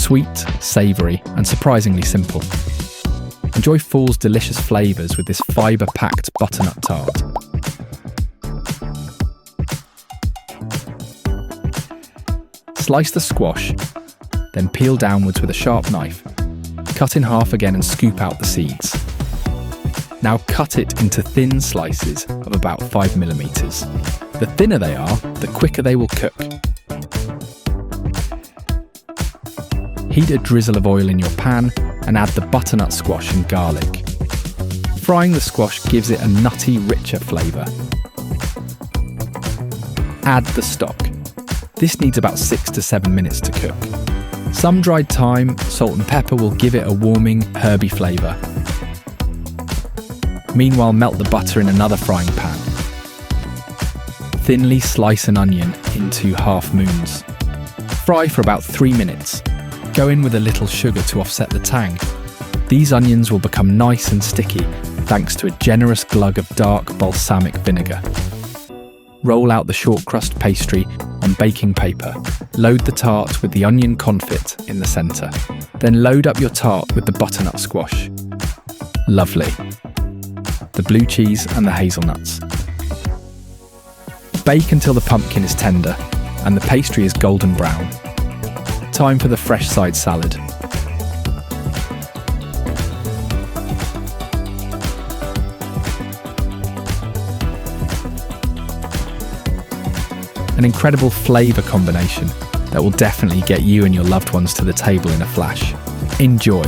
Sweet, savoury, and surprisingly simple. Enjoy fall's delicious flavours with this fibre-packed butternut tart. Slice the squash, then peel downwards with a sharp knife. Cut in half again and scoop out the seeds. Now cut it into thin slices of about 5mm. The thinner they are, the quicker they will cook. Heat a drizzle of oil in your pan and add the butternut squash and garlic. Frying the squash gives it a nutty, richer flavour. Add the stock. This needs about 6 to 7 minutes to cook. Some dried thyme, salt and pepper will give it a warming, herby flavour. Meanwhile, melt the butter in another frying pan. Thinly slice an onion into half moons. Fry for about 3 minutes. Go in with a little sugar to offset the tang. These onions will become nice and sticky thanks to a generous glug of dark balsamic vinegar. Roll out the short crust pastry on baking paper. Load the tart with the onion confit in the centre. Then load up your tart with the butternut squash. Lovely. The blue cheese and the hazelnuts. Bake until the pumpkin is tender and the pastry is golden brown. Time for the fresh side salad. An incredible flavour combination that will definitely get you and your loved ones to the table in a flash. Enjoy!